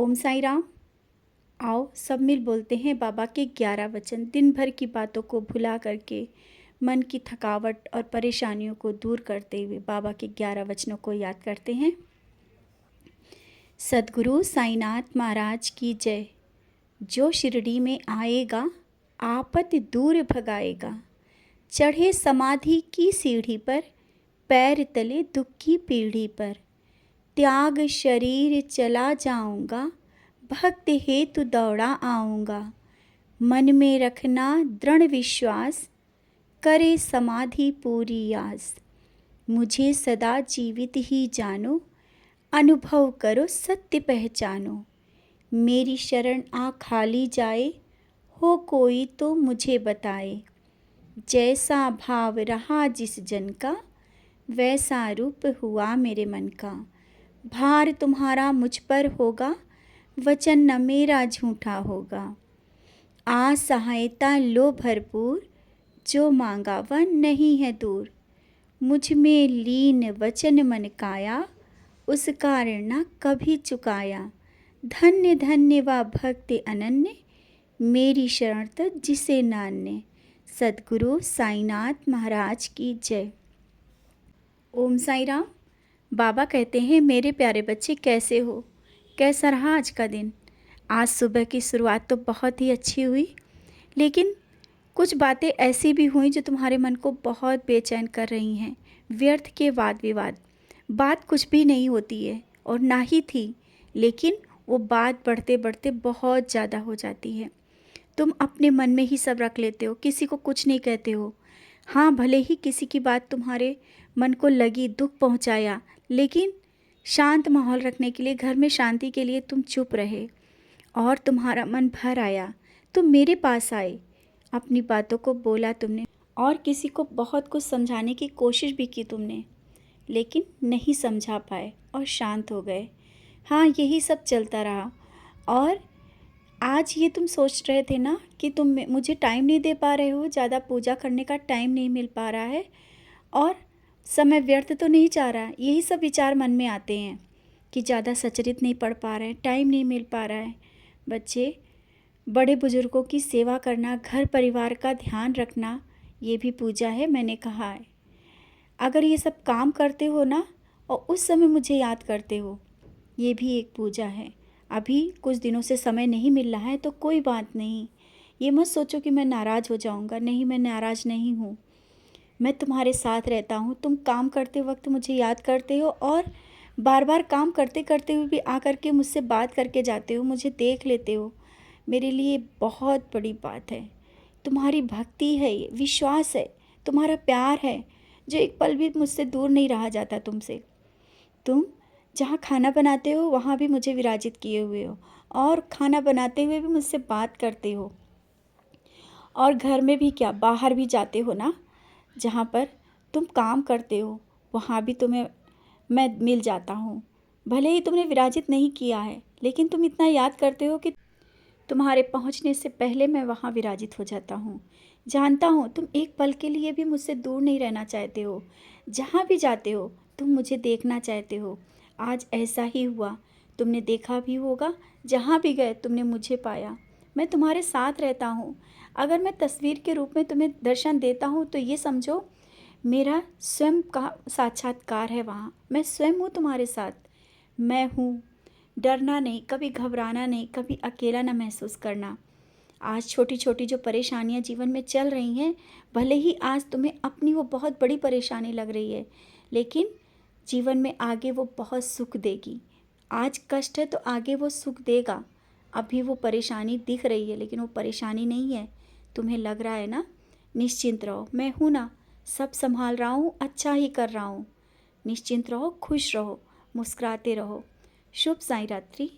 ओम साई राम। आओ सब मिल बोलते हैं बाबा के 11 वचन। दिन भर की बातों को भुला करके मन की थकावट और परेशानियों को दूर करते हुए बाबा के 11 वचनों को याद करते हैं। सद्गुरु साईनाथ महाराज की जय। जो शिरडी में आएगा आपत दूर भगाएगा। चढ़े समाधि की सीढ़ी पर, पैर तले दुख की पीढ़ी पर। त्याग शरीर चला जाऊंगा, भक्त हेतु दौड़ा आऊंगा। मन में रखना दृढ़ विश्वास, करे समाधि पूरी आस। मुझे सदा जीवित ही जानो, अनुभव करो सत्य पहचानो। मेरी शरण आ खाली जाए, हो कोई तो मुझे बताए। जैसा भाव रहा जिस जन का, वैसा रूप हुआ मेरे मन का। भार तुम्हारा मुझ पर होगा, वचन न मेरा झूठा होगा। आ सहायता लो भरपूर, जो मांगा वह नहीं है दूर। मुझ में लीन वचन मन काया, उस कारण न कभी चुकाया। धन्य धन्य व भक्ति अनन्य, मेरी शरण तक जिसे नान्य। सद्गुरु साईनाथ महाराज की जय। ओम साई राम। बाबा कहते हैं, मेरे प्यारे बच्चे कैसे हो, कैसा रहा आज का दिन। आज सुबह की शुरुआत तो बहुत ही अच्छी हुई, लेकिन कुछ बातें ऐसी भी हुई जो तुम्हारे मन को बहुत बेचैन कर रही हैं। व्यर्थ के वाद विवाद, बात कुछ भी नहीं होती है और ना ही थी, लेकिन वो बात बढ़ते बढ़ते बहुत ज़्यादा हो जाती है। तुम अपने मन में ही सब रख लेते हो, किसी को कुछ नहीं कहते हो। हाँ, भले ही किसी की बात तुम्हारे मन को लगी, दुख पहुंचाया, लेकिन शांत माहौल रखने के लिए, घर में शांति के लिए तुम चुप रहे और तुम्हारा मन भर आया। तुम मेरे पास आए, अपनी बातों को बोला तुमने और किसी को बहुत कुछ समझाने की कोशिश भी की तुमने, लेकिन नहीं समझा पाए और शांत हो गए। हाँ, यही सब चलता रहा। और आज ये तुम सोच रहे थे ना कि तुम मुझे टाइम नहीं दे पा रहे हो, ज़्यादा पूजा करने का टाइम नहीं मिल पा रहा है और समय व्यर्थ तो नहीं जा रहा। यही सब विचार मन में आते हैं कि ज़्यादा सचरित नहीं पढ़ पा रहे हैं, टाइम नहीं मिल पा रहा है। बच्चे, बड़े बुजुर्गों की सेवा करना, घर परिवार का ध्यान रखना, ये भी पूजा है। मैंने कहा है, अगर ये सब काम करते हो ना और उस समय मुझे याद करते हो, ये भी एक पूजा है। अभी कुछ दिनों से समय नहीं मिल रहा है तो कोई बात नहीं। ये मत सोचो कि मैं नाराज़ हो जाऊंगा। नहीं, मैं नाराज़ नहीं हूँ। मैं तुम्हारे साथ रहता हूँ। तुम काम करते वक्त मुझे याद करते हो और बार बार काम करते करते हुए भी आकर के मुझसे बात करके जाते हो, मुझे देख लेते हो। मेरे लिए बहुत बड़ी बात है। तुम्हारी भक्ति है, ये विश्वास है, तुम्हारा प्यार है, जो एक पल भी मुझसे दूर नहीं रहा जाता तुमसे। तुम जहाँ खाना बनाते हो वहाँ भी मुझे विराजित किए हुए हो और खाना बनाते हुए भी मुझसे बात करते हो। और घर में भी क्या, बाहर भी जाते हो ना, जहाँ पर तुम काम करते हो वहाँ भी तुम्हें मैं मिल जाता हूँ। भले ही तुमने विराजित नहीं किया है, लेकिन तुम इतना याद करते हो कि तुम्हारे पहुँचने से पहले मैं वहाँ विराजित हो जाता हूँ। जानता हूँ तुम एक पल के लिए भी मुझसे दूर नहीं रहना चाहते हो। जहाँ भी जाते हो तुम मुझे देखना चाहते हो। आज ऐसा ही हुआ, तुमने देखा भी होगा। जहाँ भी गए तुमने मुझे पाया। मैं तुम्हारे साथ रहता हूँ। अगर मैं तस्वीर के रूप में तुम्हें दर्शन देता हूँ तो ये समझो मेरा स्वयं का साक्षात्कार है वहाँ। मैं स्वयं हूँ तुम्हारे साथ। मैं हूँ। डरना नहीं, कभी घबराना नहीं, कभी अकेला ना महसूस करना। आज छोटी छोटी जो परेशानियाँ जीवन में चल रही हैं, भले ही आज तुम्हें अपनी वो बहुत बड़ी परेशानी लग रही है, लेकिन जीवन में आगे वो बहुत सुख देगी। आज कष्ट है तो आगे वो सुख देगा। अभी वो परेशानी दिख रही है, लेकिन वो परेशानी नहीं है। तुम्हें लग रहा है ना, निश्चिंत रहो, मैं हूँ ना, सब संभाल रहा हूँ, अच्छा ही कर रहा हूँ। निश्चिंत रहो, खुश रहो, मुस्कुराते रहो। शुभ साई रात्रि।